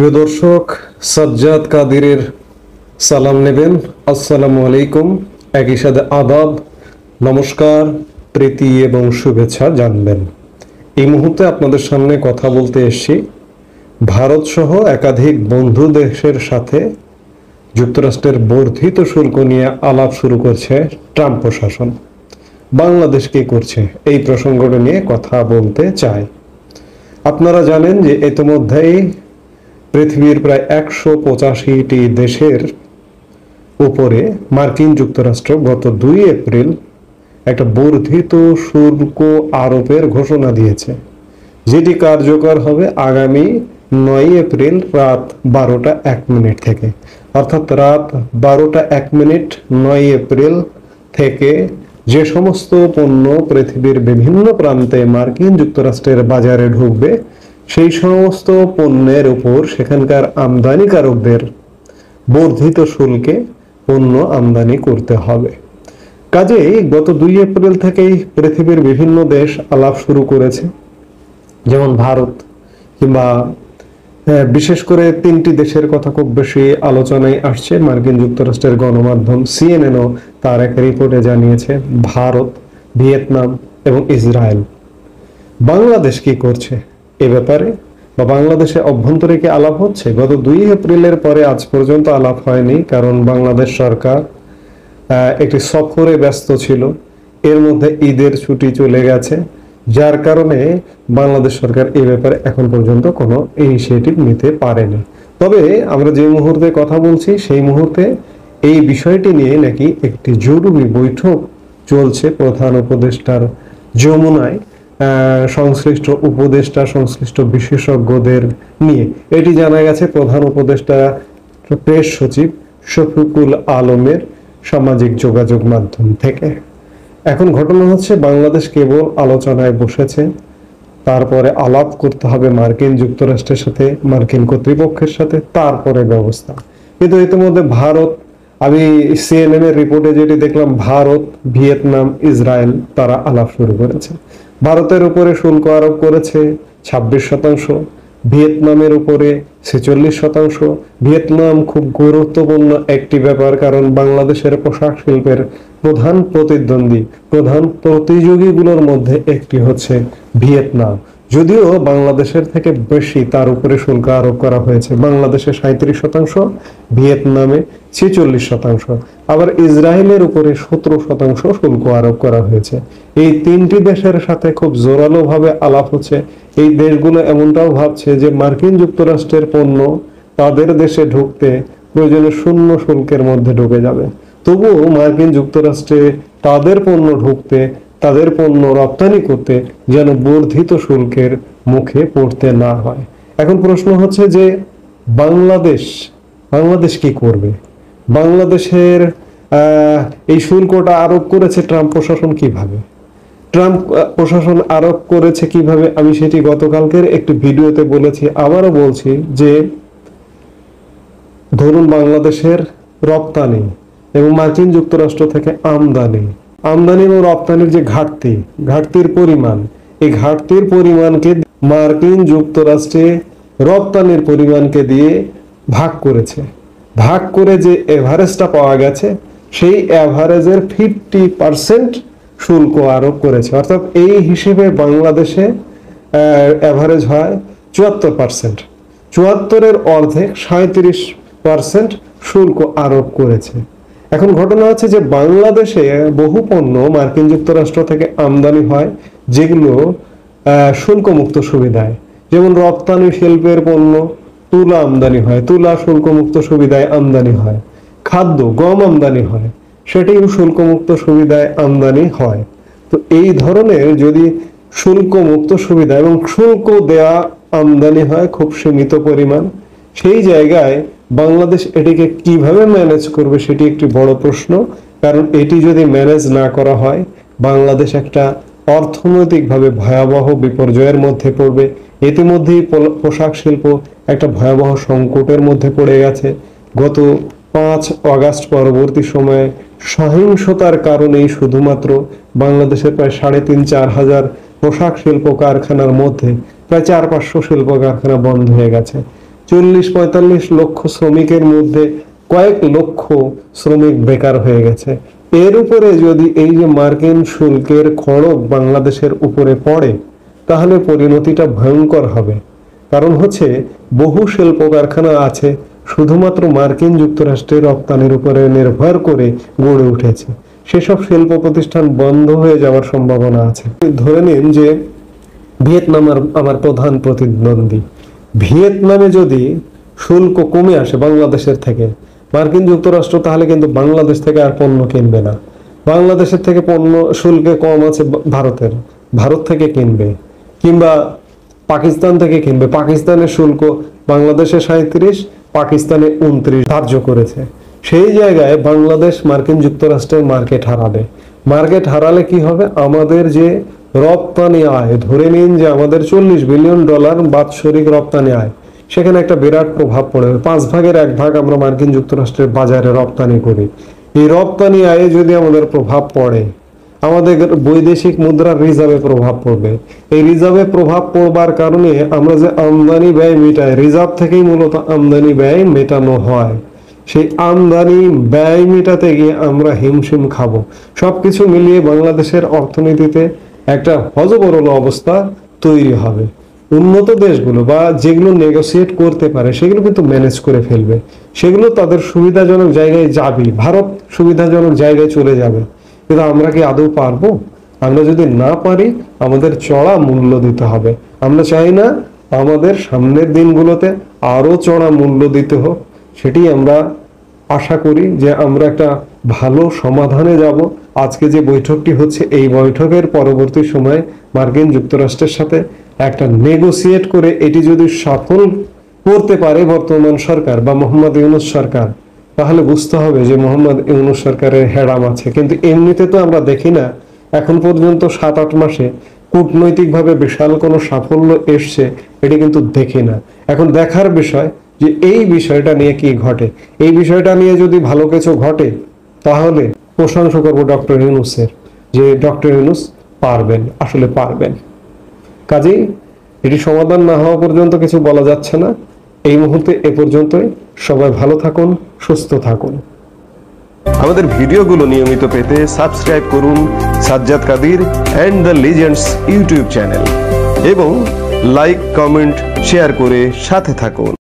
প্রিয় দর্শক, সাজ্জাদ কাদিরের সালাম নেবেন। আসসালামু আলাইকুম। একই সাথে আদাব, নমস্কার, প্রীতি এবং শুভেচ্ছা জানবেন। এই মুহূর্তে আপনাদের সামনে কথা বলতে এসেছি ভারত সহ একাধিক বন্ধু দেশের সাথে যুক্তরাষ্ট্রের বর্ধিত শুল্ক নিয়ে আলাপ শুরু করছে ট্রাম্প প্রশাসন। বাংলাদেশ কি করছে এই প্রসঙ্গটা নিয়ে কথা বলতে চাই। আপনারা জানেন যে ইতিমধ্যেই পৃথিবীর প্রায় 185টি দেশের উপরে মার্কিন যুক্তরাষ্ট্র গত 2 এপ্রিল একটা বর্ধিত শুল্ক আরোপের ঘোষণা দিয়েছে, যেটি কার্যকর হবে আগামী 9 এপ্রিল রাত 12টা 1 মিনিট থেকে। অর্থাৎ রাত 12টা 1 মিনিট 9 এপ্রিল থেকে যে সমস্ত পণ্য পৃথিবীর বিভিন্ন প্রান্তে মার্কিন যুক্তরাষ্ট্রের বাজারে ঢুকবে, সেই সমস্ত পণ্যের উপর সেখানকার আমদানিকারকদের বর্ধিত শুল্কে পণ্য আমদানি করতে হবে। কাজেই গত 2 এপ্রিল থেকেই পৃথিবীর বিভিন্ন দেশ আলাপ শুরু করেছে, যেমন ভারত কিংবা বিশেষ করে 3টি দেশের কথা খুব বেশি আলোচনায় আসছে। মার্কিন যুক্তরাষ্ট্রের গণমাধ্যম সিএনএনও তার এক রিপোর্টে জানিয়েছে ভারত, ভিয়েতনাম এবং ইসরায়েল। বাংলাদেশ কি করছে এ ব্যাপারে, বা বাংলাদেশে অভ্যন্তরে কি আলাপ হচ্ছে? গত 2 এপ্রিলের পরে আজ পর্যন্ত আলাপ হয়নি, কারণ বাংলাদেশ সরকার একটি সফরে ব্যস্ত ছিল। এর মধ্যে ঈদের ছুটি চলে গেছে, যার কারণে বাংলাদেশ সরকার এই ব্যাপারে এখন পর্যন্ত কোনো ইনিশিয়েটিভ নিতে পারেনি। তবে আমরা যে মুহূর্তে কথা বলছি সেই মুহূর্তে এই বিষয়টি নিয়ে নাকি একটি জরুরি বৈঠক চলছে প্রধান উপদেষ্টার যমুনায়, সংশ্লিষ্ট উপদেষ্টা সংশ্লিষ্ট বিশেষজ্ঞদের নিয়ে। এটি জানা গেছে প্রধান উপদেষ্টা প্রেস সচিব শফিকুল আলমের সামাজিক যোগাযোগ মাধ্যম থেকে। এখন ঘটনা হচ্ছে বাংলাদেশ কেবল আলোচনায় বসেছে, তারপরে আলাপ করতে হবে মার্কিন যুক্তরাষ্ট্রের সাথে, মার্কিন কর্তৃপক্ষের সাথে, তারপরে ব্যবস্থা। কিন্তু ইতিমধ্যে ভারত, আমি সিএনএন এর রিপোর্টে যেটি দেখলাম, ভারত, ভিয়েতনাম, ইসরায়েল তারা আলাপ শুরু করেছে। ভারতের উপরে শুল্ক আরোপ করেছে 26%, ভিয়েতনামের উপরে 46%। ভিয়েতনাম খুব গুরুত্বপূর্ণ একটি ব্যাপার, কারণ বাংলাদেশের পোশাক শিল্পের প্রধান প্রতিদ্বন্দ্বী, প্রধান প্রতিযোগীগুলোর মধ্যে একটি হচ্ছে ভিয়েতনাম। যদিও বাংলাদেশের থেকে বেশি তার উপরে শুল্ক আরোপ করা হয়েছে, বাংলাদেশে 37%, ভিয়েতনামে 46%, আবার ইসরায়েলের উপরে 17% শুল্ক আরোপ করা হয়েছে। এই 3টি দেশের সাথে খুব জোরালো ভাবে আলাপ হচ্ছে। এই দেশগুলো এমনটাও ভাবছে যে মার্কিন যুক্তরাষ্ট্রের পণ্য তাদের দেশে ঢুকতে প্রয়োজনে শূন্য শুল্কের মধ্যে ঢুকে যাবে, তবুও মার্কিন যুক্তরাষ্ট্রে তাদের পণ্য ঢুকতে, তাদের পণ্য রপ্তানি করতে যেন বর্ধিত শুল্কের মুখে পড়তে না হয়। এখন প্রশ্ন হচ্ছে যে বাংলাদেশ কি করবে? বাংলাদেশের এই শুল্কটা আরোপ করেছে ট্রাম্প প্রশাসন কিভাবে? ট্রাম্প প্রশাসন আরোপ করেছে কিভাবে আমি সেটি গতকালকের একটি ভিডিওতে বলেছি, আবারও বলছি যে ধরুন বাংলাদেশের রপ্তানি এবং মার্কিন যুক্তরাষ্ট্র থেকে আমদানি এবং রপ্তানির যে ঘাটতির পরিমাণ, এই ঘাটতির পরিমাণকে মার্কিন যুক্তরাষ্ট্রে রপ্তানির পরিমাণকে দিয়ে ভাগ করে যে এভারেজটা পাওয়া গেছে, সেই এভারেজের 50% শুল্ক আরোপ করেছে। অর্থাৎ এই হিসেবে বাংলাদেশে এভারেজ হয় 74%, 74-এর অর্ধেক 37% শুল্ক আরোপ করেছে। এখন ঘটনা হচ্ছে যে বাংলাদেশে বহু পণ্য মার্কিন যুক্তরাষ্ট্র থেকে আমদানি হয় যেগুলো শুল্কমুক্ত সুবিধায়, যেমন রপ্তানি শিল্পের পণ্য তুলা আমদানি হয়, তুলা শুল্কমুক্ত সুবিধায় আমদানি হয়। খাদ্য, গম আমদানি হয়, সেটিও শুল্কমুক্ত সুবিধায় আমদানি হয়। তো এই ধরনের যদি শুল্কমুক্ত সুবিধা এবং শুল্ক দেয়া আমদানি হয় খুব সীমিত পরিমাণ, সেই জায়গায় বাংলাদেশ এটিকে কিভাবে ম্যানেজ করবে সেটি একটি বড় প্রশ্ন। কারণ এটি যদি ম্যানেজ না করা হয়, বাংলাদেশ একটা অর্থনৈতিকভাবে ভয়াবহ বিপর্যয়ের মধ্যে পড়বে। ইতিমধ্যেই পোশাক শিল্প একটা ভয়াবহ সংকটের মধ্যে পড়ে গেছে। গত 5 আগস্ট পরবর্তী সময়ে সহিংসতার কারণেই শুধুমাত্র বাংলাদেশের প্রায় 3,500-4 হাজার পোশাক শিল্প কারখানার মধ্যে প্রায় 400-500 শিল্প কারখানা বন্ধ হয়ে গেছে। 40-45 লক্ষ শ্রমিকের মধ্যে কয়েক লক্ষ শ্রমিক বেকার হয়ে গেছে। এর উপরে যদি এই যে মার্কিন শুল্কের খড়গ বাংলাদেশের উপরে পড়ে, তাহলে পরিণতিটা ভয়ঙ্কর হবে। কারণ হচ্ছে বহু শিল্প কারখানা আছে শুধুমাত্র মার্কিন যুক্তরাষ্ট্রের রপ্তানির উপরে নির্ভর করে গড়ে উঠেছে, সেসব শিল্প প্রতিষ্ঠান বন্ধ হয়ে যাওয়ার সম্ভাবনা আছে। ধরে নিন যে ভিয়েতনাম আমার প্রধান প্রতিদ্বন্দ্বী, ভিয়েতনামে যদি শুল্ক কমে আসে বাংলাদেশের থেকে, মার্কিন যুক্তরাষ্ট্র তাহলে কিন্তু বাংলাদেশ থেকে আর পণ্য কিনবে না। বাংলাদেশের থেকে পণ্য শুল্কে কম আছে ভারত থেকে কিনবে, কিংবা পাকিস্তান থেকে কিনবে। পাকিস্তানের শুল্ক বাংলাদেশে 37, পাকিস্তানে 29 ধার্য করেছে। সেই জায়গায় বাংলাদেশ মার্কিন যুক্তরাষ্ট্রের মার্কেট হারাবে। মার্কেট হারালে কি হবে? আমাদের যে রপ্তানি আয়, ধরে নিন যে আমাদের $40 বিলিয়ন বাৎসরিক রপ্তানি আয়, সেখানে একটা বিরাট প্রভাব পড়বে। 5 ভাগের 1 ভাগ আমরা মার্কিন যুক্তরাষ্ট্রের বাজারে রপ্তানি করি। এই রপ্তানি আয়ে যদি আমাদের প্রভাব পড়ে, আমাদের বৈদেশিক মুদ্রার রিজার্ভে প্রভাব পড়বে। এই রিজার্ভে প্রভাব পড়বার কারণে আমরা যে আমদানি ব্যয় মেটাই, রিজার্ভ থেকেই মূলত আমদানি ব্যয় মেটানো হয়, সেই আমদানি ব্যয় মেটাতে গিয়ে আমরা হিমশিম খাবো। সবকিছু মিলিয়ে বাংলাদেশের অর্থনীতিতে একটা হযবরল অবস্থা তৈরি হবে। উন্নত দেশগুলো বা যেগুলো নেগোসিয়েট করতে পারে সেগুলো কিন্তু ম্যানেজ করে ফেলবে, সেগুলো তাদের সুবিধাজনক জায়গায় যাবে, ভারত সুবিধাজনক জায়গায় চলে যাবে। কিন্তু আমরা কি আদৌ পারবো? আমরা যদি না পারি, আমাদের চড়া মূল্য দিতে হবে। আমরা চাই না আমাদের সামনের দিনগুলোতে আরো চড়া মূল্য দিতে হোক। সেটি আমরা আশা করি যে আমরা একটা ভালো সমাধানে যাব। আজকে যে বৈঠকটি হচ্ছে, এই বৈঠকের পরবর্তী সময়ে মার্কিন যুক্তরাষ্ট্রের সাথে একটা নেগোসিয়েট করে এটি যদি সফল করতে পারে বর্তমান সরকার বা মোহাম্মদ ইউনূস সরকার, তাহলে বুঝতে হবে যে মোহাম্মদ ইউনূস সরকারের হেড়াম আছে। কিন্তু এমনিতে তো আমরা দেখি না এখন পর্যন্ত 7-8 মাসে কূটনৈতিকভাবে বিশাল কোনো সাফল্য এসছে, এটি কিন্তু দেখি না। এখন দেখার বিষয় যে এই বিষয়টা নিয়ে কি ঘটে। এই বিষয়টা নিয়ে যদি ভালো কিছু ঘটে, তাহলে প্রশংসা করবো ডক্টর ইউনূসের, যে ডক্টর ইউনূস পারবেন, আসলে পারবেন। কাজেই এটি সমাধান না হওয়া পর্যন্ত কিছু বলা যাচ্ছে না। এই মুহূর্তে এ পর্যন্তই। সবাই ভালো থাকুন, সুস্থ থাকুন। আমাদের ভিডিওগুলো নিয়মিত পেতে সাবস্ক্রাইব করুন Sajjad Kadir and the legends YouTube channel এবং লাইক, কমেন্ট, শেয়ার করে সাথে থাকুন।